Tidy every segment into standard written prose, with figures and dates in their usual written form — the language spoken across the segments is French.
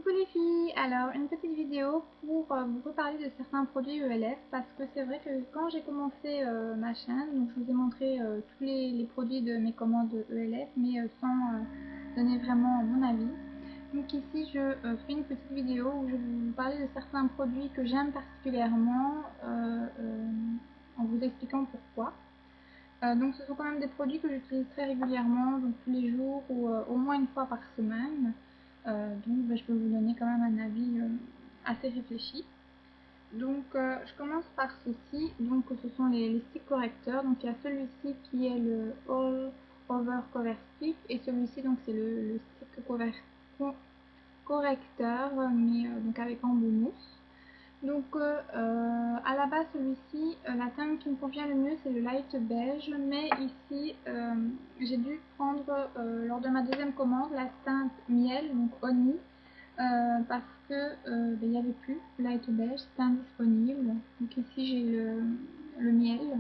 Coucou les filles, alors une petite vidéo pour vous reparler de certains produits ELF parce que c'est vrai que quand j'ai commencé ma chaîne, donc je vous ai montré tous les produits de mes commandes ELF mais sans donner vraiment mon avis. Donc ici je fais une petite vidéo où je vais vous parler de certains produits que j'aime particulièrement en vous expliquant pourquoi. Donc ce sont quand même des produits que j'utilise très régulièrement, donc tous les jours ou au moins une fois par semaine. Donc je peux vous donner quand même un avis assez réfléchi. Donc je commence par ceci, donc ce sont les sticks correcteurs. Donc il y a celui-ci qui est le All Over Cover Stick et celui-ci donc c'est le stick correcteur mais donc avec embout mousse. Donc à la base celui-ci, la teinte qui me convient le mieux c'est le light beige, mais ici j'ai dû prendre lors de ma deuxième commande la teinte miel, donc honey, parce que il n'y avait plus light beige, c'était indisponible. Donc ici j'ai le miel.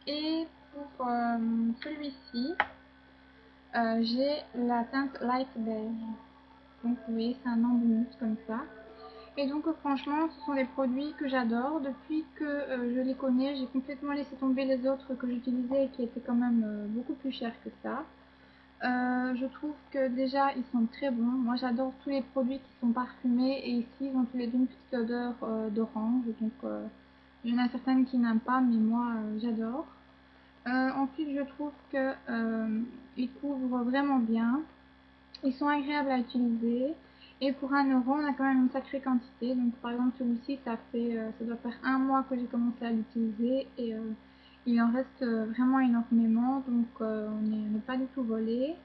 Et pour celui-ci, j'ai la teinte light beige. Donc vous voyez c'est un embout mousse comme ça. Et donc franchement ce sont des produits que j'adore. Depuis que je les connais, j'ai complètement laissé tomber les autres que j'utilisais et qui étaient quand même beaucoup plus chers que ça. Je trouve que déjà ils sont très bons. Moi j'adore tous les produits qui sont parfumés et ici ils ont tous les deux une petite odeur d'orange. Donc il y en a certaines qui n'aiment pas mais moi j'adore. Ensuite je trouve que ils couvrent vraiment bien. Ils sont agréables à utiliser. Et pour 1 euro, on a quand même une sacrée quantité. Donc par exemple celui-ci, ça doit faire 1 mois que j'ai commencé à l'utiliser et il en reste vraiment énormément. Donc on n'est pas du tout volé.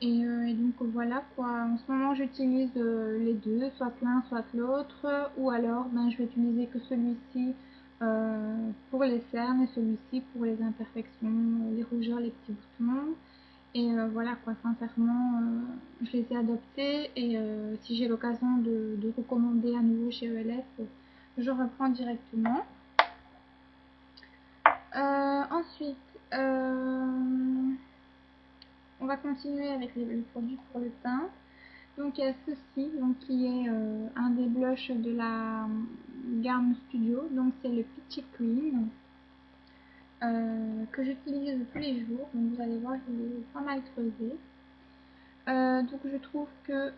Et donc voilà quoi. En ce moment, j'utilise les deux, soit l'un, soit l'autre. Ou alors, je vais utiliser que celui-ci pour les cernes et celui-ci pour les imperfections, les rougeurs, les petits boutons. Et voilà quoi, sincèrement, je les ai adoptés et si j'ai l'occasion de recommander à nouveau chez ELF, je reprends directement. Ensuite, on va continuer avec les produits pour le teint. Donc il y a ceci, donc, qui est un des blushs de la gamme Studio, donc c'est le Peachy Cream. Que j'utilise tous les jours, donc vous allez voir il est pas mal creusé. Donc je trouve que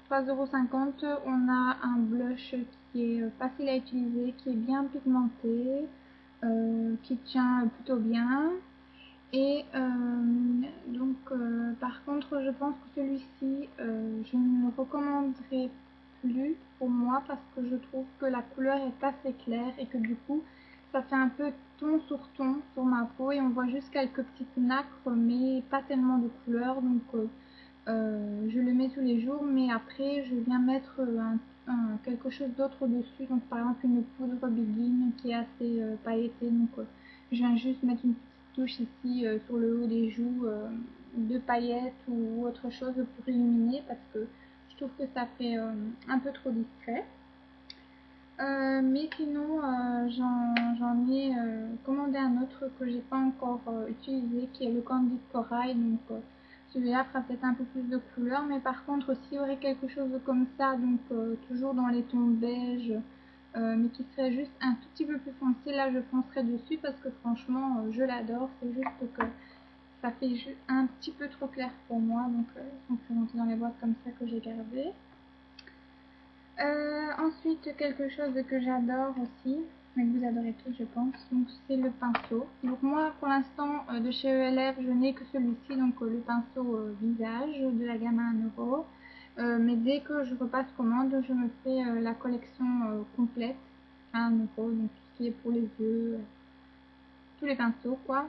pour 3,50 €, on a un blush qui est facile à utiliser, qui est bien pigmenté, qui tient plutôt bien. Et donc par contre je pense que celui-ci je ne le recommanderais plus pour moi parce que je trouve que la couleur est assez claire et que du coup ça fait un peu ton sur ma peau et on voit juste quelques petites nacres mais pas tellement de couleur. Donc je le mets tous les jours, mais après je viens mettre quelque chose d'autre dessus, donc par exemple une poudre Begin qui est assez pailletée, donc je viens juste mettre une petite touche ici sur le haut des joues de paillettes ou autre chose pour illuminer parce que je trouve que ça fait un peu trop discret. Mais sinon j'en ai commandé un autre que j'ai pas encore utilisé qui est le Candid Corail, donc celui-là fera peut-être un peu plus de couleur, mais par contre s'il y aurait quelque chose comme ça, donc toujours dans les tons beige mais qui serait juste un tout petit peu plus foncé, là je foncerais dessus parce que franchement je l'adore. C'est juste que ça fait juste un petit peu trop clair pour moi, donc ils sont présentés dans les boîtes comme ça que j'ai gardé. Ensuite, quelque chose que j'adore aussi, mais que vous adorez tous je pense, donc c'est le pinceau. Donc moi pour l'instant de chez ELF je n'ai que celui-ci, donc le pinceau visage de la gamme à 1 €. Mais dès que je repasse commande, je me fais la collection complète à 1 €, donc tout ce qui est pour les yeux, tous les pinceaux quoi.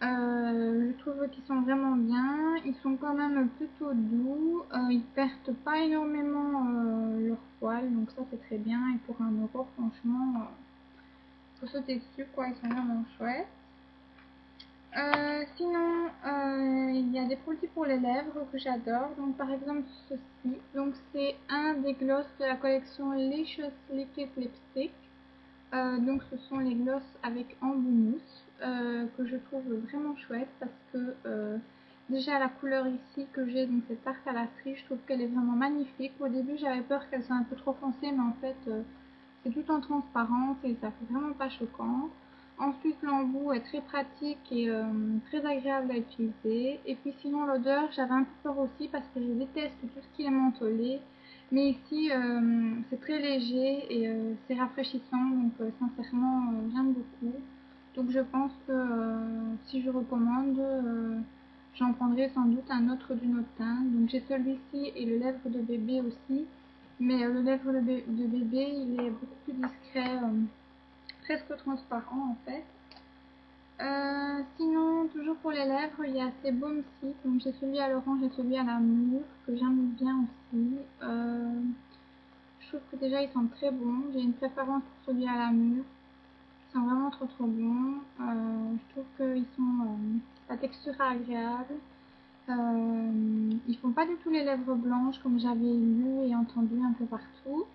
Je trouve qu'ils sont vraiment bien, ils sont quand même plutôt doux, ils perdent pas énormément leur poil, donc ça c'est très bien. Et pour 1 € franchement, faut sauter dessus quoi, ils sont vraiment chouettes. Sinon il y a des produits pour les lèvres que j'adore, donc par exemple ceci, donc c'est un des gloss de la collection Licious Liquid Lipstick. Donc ce sont les gloss avec embout mousse que je trouve vraiment chouette parce que Déjà la couleur ici que j'ai, donc cette tarte à la cerise, je trouve qu'elle est vraiment magnifique. Au début j'avais peur qu'elle soit un peu trop foncée, mais en fait c'est tout en transparence et ça fait vraiment pas choquant. Ensuite l'embout est très pratique et très agréable à utiliser. Et puis sinon l'odeur, j'avais un peu peur aussi parce que je déteste tout ce qui est mentholé. Mais ici c'est très léger et c'est rafraîchissant, donc sincèrement j'aime beaucoup. Donc je pense que si je recommande, j'en prendrai sans doute un autre du Noctin. Donc j'ai celui-ci et le lèvre de bébé aussi. Mais le lèvre de bébé, il est beaucoup plus discret, presque transparent en fait. Sinon, toujours pour les lèvres, il y a ces baumes ci. Donc j'ai celui à l'orange et celui à la mûre que j'aime bien aussi. Je trouve que déjà ils sont très bons. J'ai une préférence pour celui à la mûre. Ils sont vraiment trop bons. Je trouve qu'ils sont la texture est agréable. Ils font pas du tout les lèvres blanches comme j'avais lu et entendu un peu partout.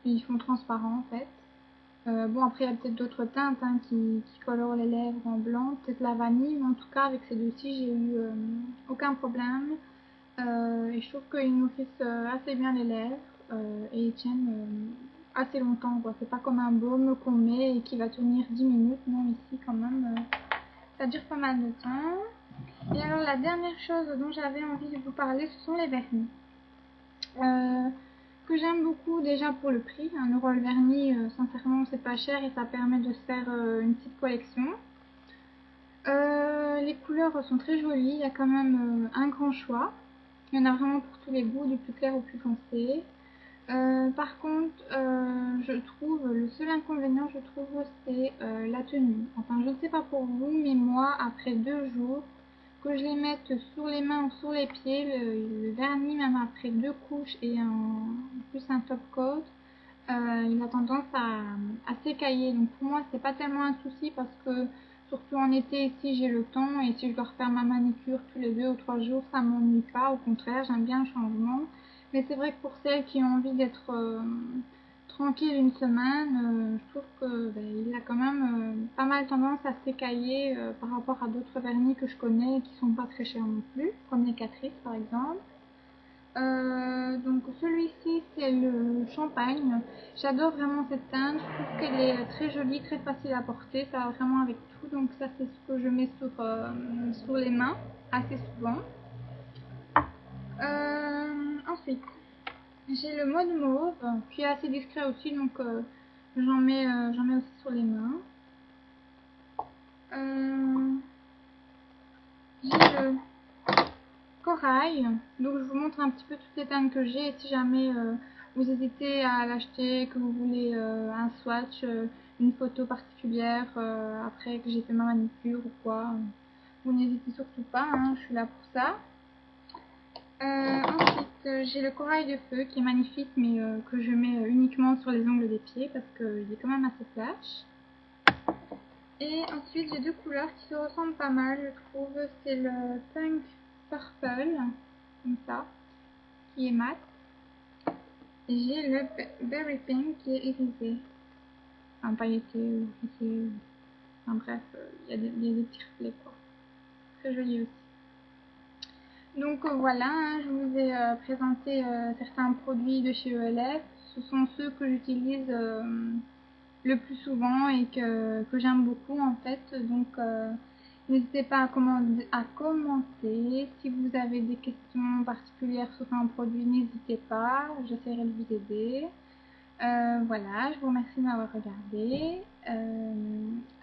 Ils font transparent en fait. Bon, après il y a peut-être d'autres teintes hein, qui colorent les lèvres en blanc, peut-être la vanille, mais en tout cas avec ces deux-ci j'ai eu aucun problème. Et je trouve qu'ils nourrissent assez bien les lèvres et ils tiennent assez longtemps quoi. C'est pas comme un baume qu'on met et qui va tenir 10 minutes, non, ici quand même ça dure pas mal de temps. Et alors la dernière chose dont j'avais envie de vous parler, ce sont les vernis. Que j'aime beaucoup déjà pour le prix. 1 € le vernis, sincèrement c'est pas cher et ça permet de se faire une petite collection. Les couleurs sont très jolies, il y a quand même un grand choix. Il y en a vraiment pour tous les goûts, du plus clair au plus foncé. Par contre, je trouve, le seul inconvénient, je trouve, c'est la tenue. Enfin, je ne sais pas pour vous, mais moi, après 2 jours, que je les mette sur les mains ou sur les pieds, le vernis, même après 2 couches et plus un top coat, il a tendance à s'écailler. Donc pour moi, c'est pas tellement un souci parce que, surtout en été, ici, j'ai le temps et si je dois refaire ma manicure tous les 2 ou 3 jours, ça m'ennuie pas. Au contraire, j'aime bien le changement. Mais c'est vrai que pour celles qui ont envie d'être tranquille une semaine, je trouve que il a quand même pas mal tendance à s'écailler par rapport à d'autres vernis que je connais et qui sont pas très chers non plus, comme les Catrice par exemple. Donc celui-ci c'est le champagne. J'adore vraiment cette teinte, je trouve qu'elle est très jolie, très facile à porter, ça va vraiment avec tout. Donc ça c'est ce que je mets sur les mains assez souvent. Ensuite j'ai le mode mauve qui est assez discret aussi, donc j'en mets aussi sur les mains. J'ai le corail, donc je vous montre un petit peu toutes les teintes que j'ai et si jamais vous hésitez à l'acheter, que vous voulez un swatch, une photo particulière après que j'ai fait ma manicure ou quoi, vous n'hésitez surtout pas, hein, je suis là pour ça. Ensuite, j'ai le corail de feu qui est magnifique, mais que je mets uniquement sur les ongles des pieds parce qu'il est quand même assez flash. Et ensuite, j'ai 2 couleurs qui se ressemblent pas mal, je trouve. C'est le Pink Purple, comme ça, qui est mat. Et j'ai le Berry Pink qui est irisé. Enfin, pailleté ou irisé. Enfin bref, il y a des petits reflets, quoi. Très joli aussi. Donc voilà, hein, je vous ai présenté certains produits de chez ELF. Ce sont ceux que j'utilise le plus souvent et que j'aime beaucoup en fait. Donc n'hésitez pas à commenter. Si vous avez des questions particulières sur un produit, n'hésitez pas, j'essaierai de vous aider. Voilà, je vous remercie de m'avoir regardé.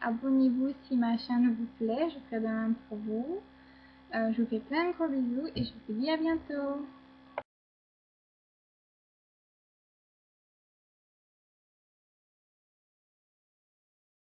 Abonnez-vous si ma chaîne vous plaît, je ferai de même pour vous. Je vous fais plein de gros bisous et je vous dis à bientôt.